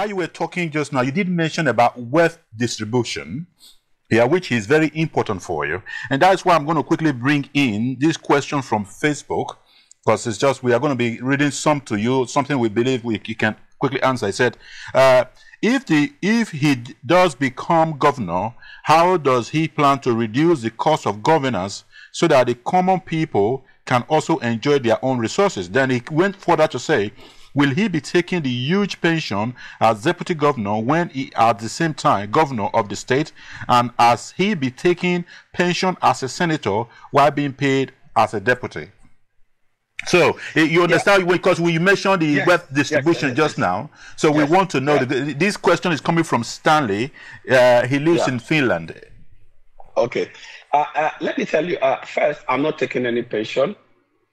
while you were talking just now, you did mention about wealth distribution, yeah, which is very important for you. And that's why I'm going to quickly bring in this question from Facebook, because it's just, we are going to be reading some to you, something we believe you can quickly answer. I said, if he does become governor, how does he plan to reduce the cost of governance so that the common people can also enjoy their own resources? Then he went further to say, will he be taking the huge pension as deputy governor when he at the same time governor of the state, and as he be taking pension as a senator while being paid as a deputy? So you understand, because we mentioned the wealth distribution just now. So we want to know that this question is coming from Stanley. He lives in Finland. Okay. Let me tell you, first, I'm not taking any pension.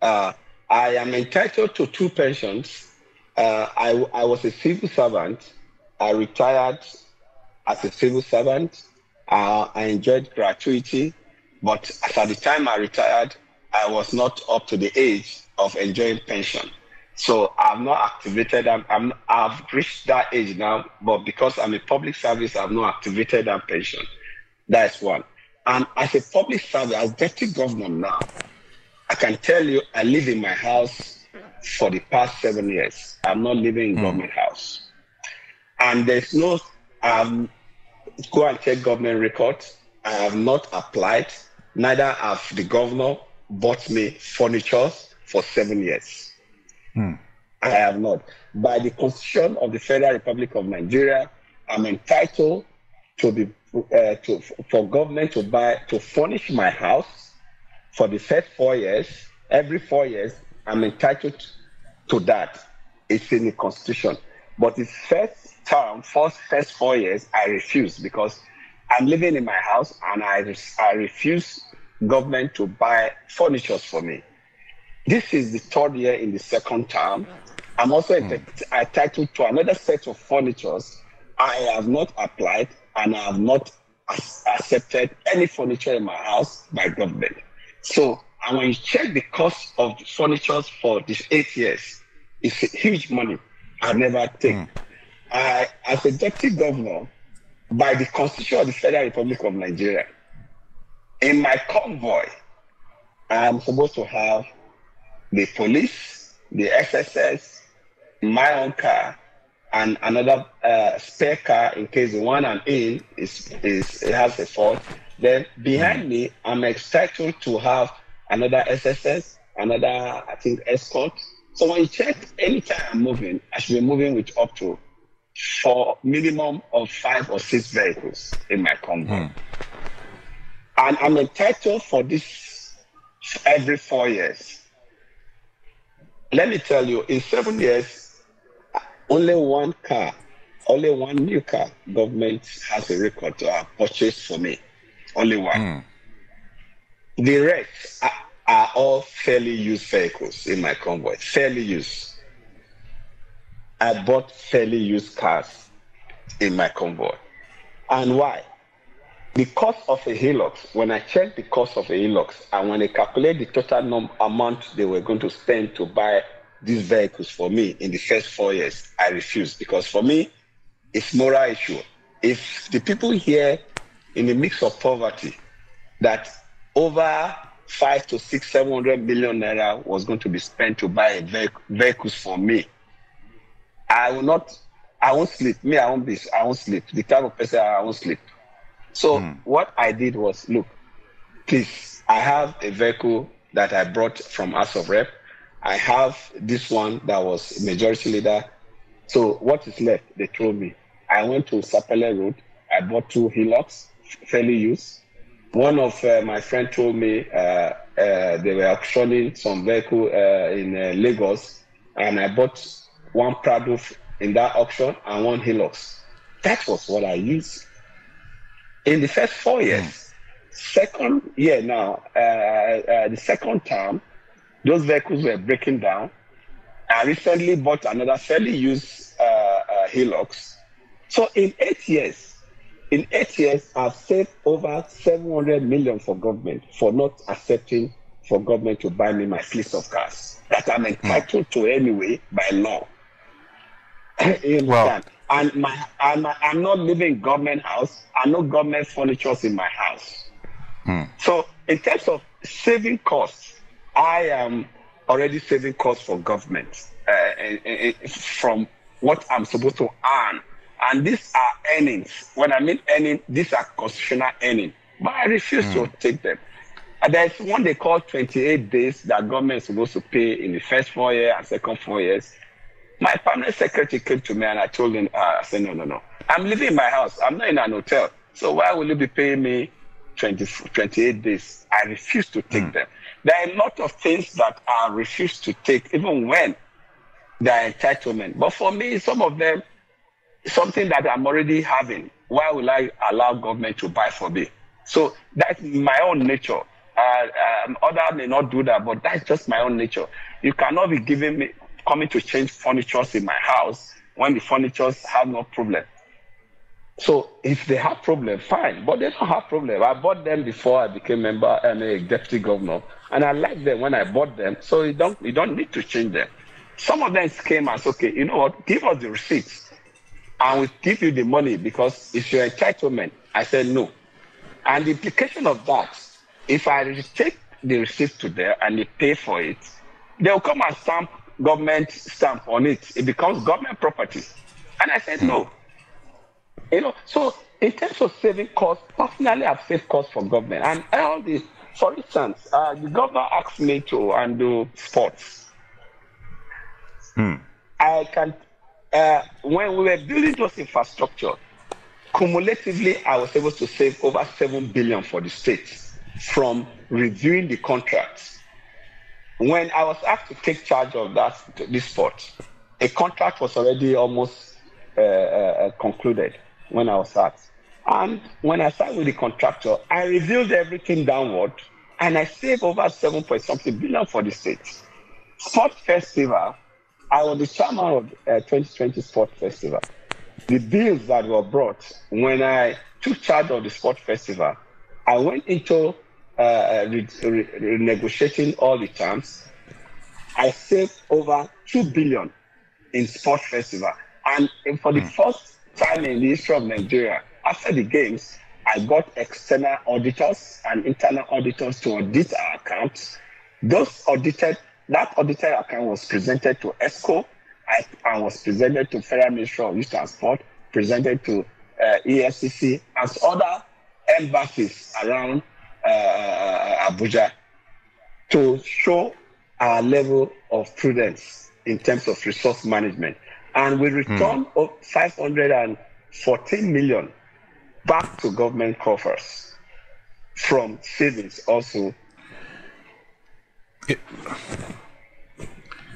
I am entitled to 2 pensions. I was a civil servant. I retired as a civil servant. I enjoyed gratuity, but at the time I retired, I was not up to the age of enjoying pension. So I've not activated, I've reached that age now, but because I'm a public service, I've not activated that pension. That's one. And as a public service, as deputy governor now, I can tell you, I live in my house for the past 7 years. I'm not living in government house. And there's no, go and check government records. I have not applied, neither have the governor bought me furniture for 7 years. I have not. By the Constitution of the Federal Republic of Nigeria, I'm entitled to be for government to furnish my house for the first 4 years. Every 4 years, I'm entitled to that. It's in the Constitution. But the first 4 years, I refuse, because I'm living in my house and I refuse government to buy furniture for me. This is the 3rd year in the 2nd term. I'm also entitled to another set of furnitures. I have not applied and I have not accepted any furniture in my house by government. So, and when you check the cost of the furniture for these 8 years, it's a huge money I never take. As a deputy governor, by the Constitution of the Federal Republic of Nigeria, in my convoy, I am supposed to have the police, the SSS, my own car, and another spare car in case the one I'm in it has a fault. Then behind me, I'm entitled to have another SSS, another, I think, escort. So when you check, anytime I'm moving, I should be moving with up to for minimum of 5 or 6 vehicles in my convoy. And I'm entitled for this every 4 years. Let me tell you, in 7 years, only one new car government has a record to have purchased for me. Only one. The rest are all fairly used vehicles in my convoy. Fairly used. I bought fairly used cars in my convoy. And why? The cost of a Hilux, when I check the cost of a Hilux, and when they calculate the total amount they were going to spend to buy these vehicles for me in the first 4 years, I refuse. Because for me, it's moral issue. If the people here in the mix of poverty, that over 5 to 6, 700 million naira was going to be spent to buy vehicles for me, I won't sleep. I won't sleep. The type of person I won't sleep. So what I did was, look, please, I have a vehicle that I brought from House of Rep. I have this one that was majority leader. So what is left? They told me. I went to Sapele Road. I bought 2 Hilux, fairly used. One of my friend told me they were auctioning some vehicle in Lagos, and I bought 1 Prado in that auction and 1 Hilux. That was what I used. In the first 4 years, second year now, the 2nd term, those vehicles were breaking down. I recently bought another fairly used Hilux. So in 8 years, I've saved over 700 million for government for not accepting for government to buy me my fleet of cars that I'm entitled to anyway by law. You understand? I'm not living in government house. I know government furnitures in my house. So in terms of saving costs, I am already saving costs for government from what I'm supposed to earn. And these are earnings. When I mean earning, these are constitutional earnings. But I refuse to take them. And there's one they call 28 days that government is supposed to pay in the first 4 years and second 4 years. My permanent secretary came to me and I told him, I said, no. I'm living in my house. I'm not in an hotel. So why will you be paying me 28 days? I refuse to take them. There are a lot of things that I refuse to take, even when they are entitlement. But for me, some of them, something that I'm already having, why will I allow government to buy for me? So that's my own nature. Others may not do that, but that's just my own nature. You cannot be coming to change furnitures in my house when the furnitures have no problem. So if they have problem, fine, but they don't have problem. I bought them before I became member and a deputy governor, and I liked them when I bought them. So you don't need to change them. Some of them came and said, okay, you know what? Give us the receipts, and we'll give you the money because it's your entitlement. I said no, and the implication of that, if I take the receipt to them and they pay for it, they'll come and stamp government stamp on it. It becomes government property, and I said no. So in terms of saving costs, personally, I've saved costs for government. And all this, for instance, the governor asked me to undo sports. I can, when we were building those infrastructure, cumulatively, I was able to save over 7 billion for the state from reviewing the contracts. When I was asked to take charge of this sport, a contract was already almost concluded when I was asked. And when I started with the contractor, I reviewed everything downward and I saved over 7 point something billion for the state. Sport Festival, I was the chairman of 2020 Sport Festival. The bills that were brought, when I took charge of the Sport Festival, I went into renegotiating all the terms. I saved over 2 billion in Sport Festival. And for the first time in the history of Nigeria, after the games, I got external auditors and internal auditors to audit our accounts. That audited account was presented to ESCO and was presented to Federal Ministry of Youth Transport, presented to EFCC and other embassies around Abuja to show our level of prudence in terms of resource management. And we returned 514 million back to government coffers from savings also.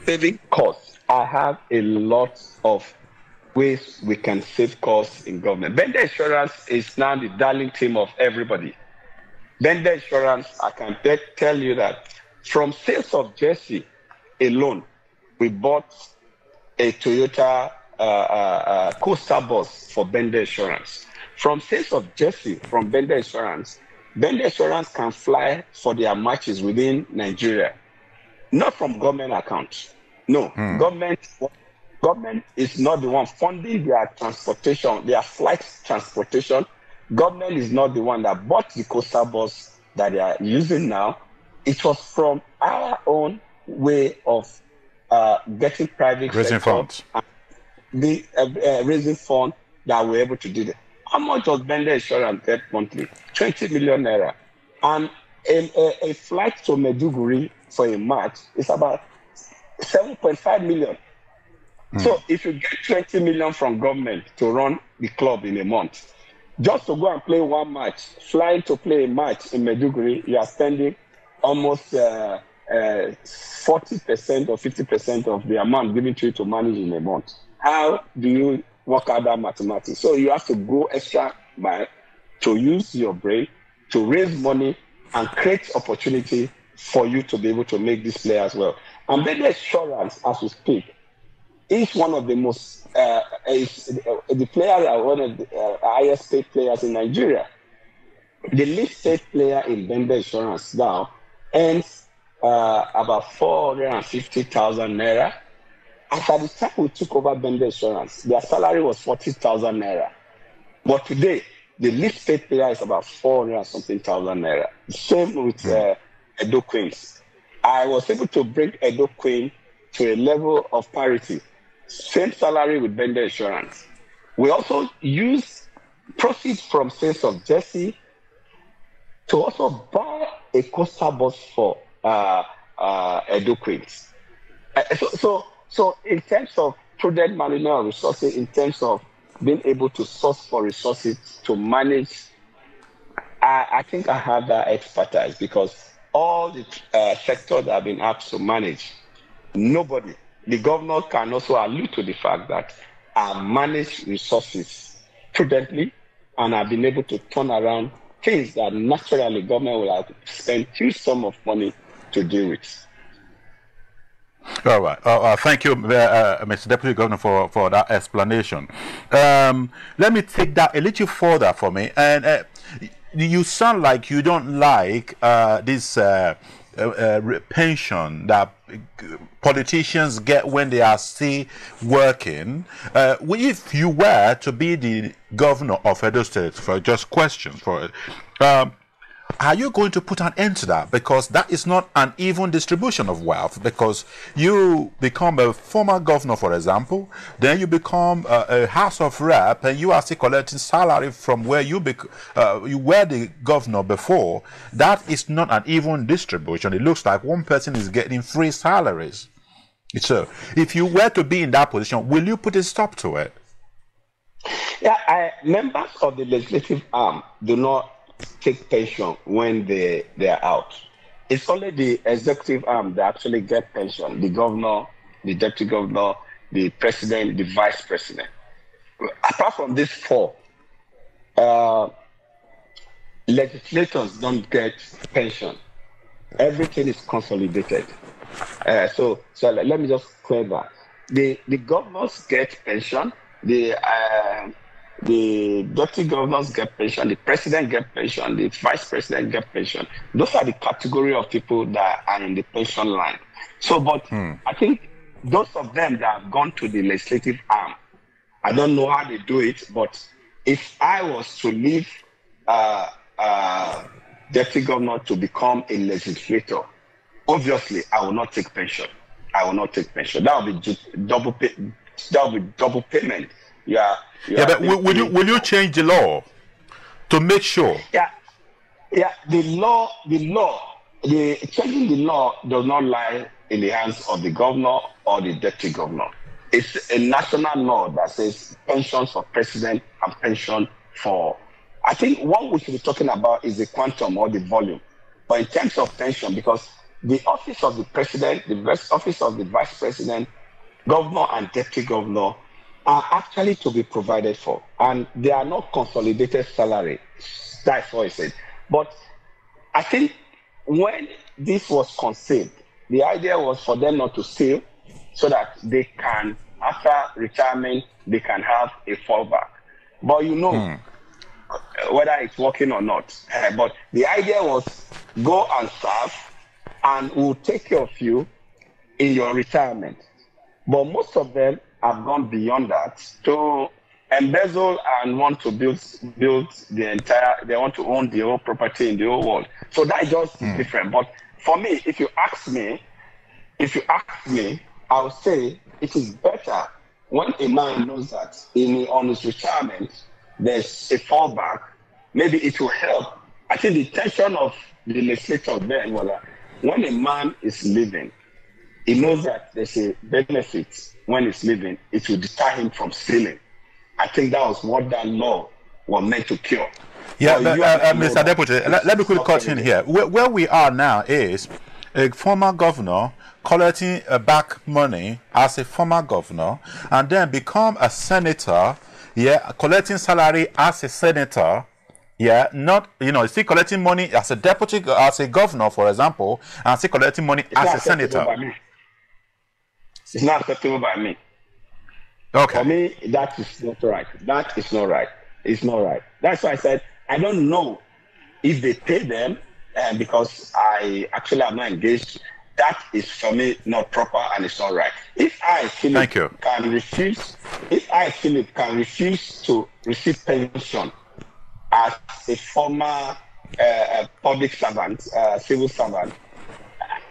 Saving costs. I have a lot of ways we can save costs in government. Vendor insurance is now the darling theme of everybody. Vendor insurance, I can tell you that from sales of jersey alone, we bought a Toyota Coaster bus for vendor insurance. From sales of jersey from vendor insurance can fly for their matches within Nigeria, not from government accounts. No, government is not the one funding their transportation, their flight transportation. Government is not the one that bought the Coaster bus that they are using now. It was from our own way of getting private raising funds. The raising fund that we're able to do that. How much does vendor insurance get monthly? 20 million naira. And a flight to Maiduguri for a match is about 7.5 million. So if you get 20 million from government to run the club in a month, just to go and play one match, flying to play a match in Maiduguri, you are spending almost 40% or 50% of the amount given to you to manage in a month. How do you work out that mathematics? So you have to go extra mile to use your brain to raise money and create opportunity for you to be able to make this play as well. And vendor insurance, as we speak, is one of the most, the players are one of the highest paid players in Nigeria. The least paid player in vendor insurance now earns about 450,000 naira. As at the time we took over Bender Insurance, their salary was 40,000 naira. But today, the least paid player is about 400 and something thousand naira. Same with Edo Queens. I was able to bring Edo Queen to a level of parity. Same salary with Bender Insurance. We also use proceeds from sales of jersey to also buy a coaster bus for Edo Queens. So in terms of prudent management of resources, in terms of being able to source for resources to manage, I think I have that expertise, because all the sectors that have been asked to manage, nobody, the governor can also allude to the fact that I manage resources prudently and I've been able to turn around things that naturally government will have spent huge sum of money to deal with. All right. Thank you, Mr. Deputy Governor, for that explanation. Let me take that a little further for me. And you sound like you don't like this pension that politicians get when they are still working. If you were to be the governor of Edo State, for just questions for it, are you going to put an end to that? Because that is not an even distribution of wealth. Because you become a former governor, for example, then you become a House of Rep, and you are still collecting salary from where you were the governor before. That is not an even distribution. It looks like one person is getting free salaries. So, if you were to be in that position, will you put a stop to it? Yeah, members of the legislative arm do not take pension when they are out. It's only the executive arm that actually get pension: the governor, the deputy governor, the president, the vice president. Apart from these four, legislators don't get pension. Everything is consolidated. So let me just clear that. The governors get pension. The deputy governors get pension, the president get pension, the vice president get pension. Those are the category of people that are in the pension line. So, but I think those of them that have gone to the legislative arm, I don't know how they do it, but if I was to leave deputy governor to become a legislator, obviously I will not take pension. I will not take pension. That will be double pay. That will be double payment. Yeah, but will you change the law to make sure? Yeah. The changing the law does not lie in the hands of the governor or the deputy governor. It's a national law that says pensions for president and pension for. I think what we should be talking about is the quantum or the volume. But in terms of pension, because the office of the president, office of the vice president, governor and deputy governor are actually to be provided for, and they are not consolidated salary. That's what I said. But I think when this was conceived, the idea was for them not to steal, so that they can, after retirement, they can have a fallback. But whether it's working or not. But the idea was go and serve, and we'll take care of you in your retirement. But most of them have gone beyond that to embezzle and want to build the entire. They want to own the whole property in the whole world. So that is just different. But for me, if you ask me, I would say it is better when a man knows that on his retirement there's a fallback. Maybe it will help. I think the intention of the legislature then was that when a man is living, he knows that there's a benefit. When he's living, it will deter him from stealing. I think that was what that law was meant to cure. Yeah, Mr. Deputy, let me quickly cut in here. Where we are now is a former governor collecting back money as a former governor, and then become a senator, collecting salary as a senator, not, still collecting money as a deputy, as a governor, for example, and still collecting money as a senator. It's not acceptable by me. Okay. For me, that is not right. That is not right. It's not right. That's why I said I don't know if they pay them, because I actually am not engaged that is for me not proper and it's not right. If I, Philip, can refuse to receive pension as a former public servant, civil servant,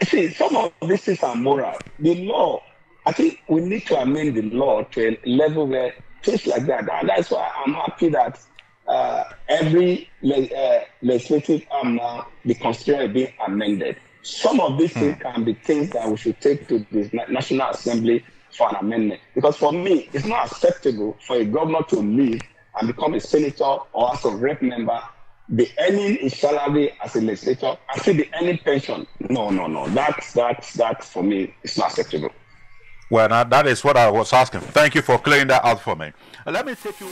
see, some of these things are moral. The law, I think we need to amend the law to a level where things like that. And that's why I'm happy that every legislative arm now, the constitution is being amended. Some of these things can be things that we should take to the National Assembly for an amendment. Because for me, it's not acceptable for a governor to leave and become a senator or as a rep member, be earning his salary as a legislator, and still be earning pension. No. That for me is not acceptable. Well, now, that is what I was asking. Thank you for clearing that out for me. Let me take you.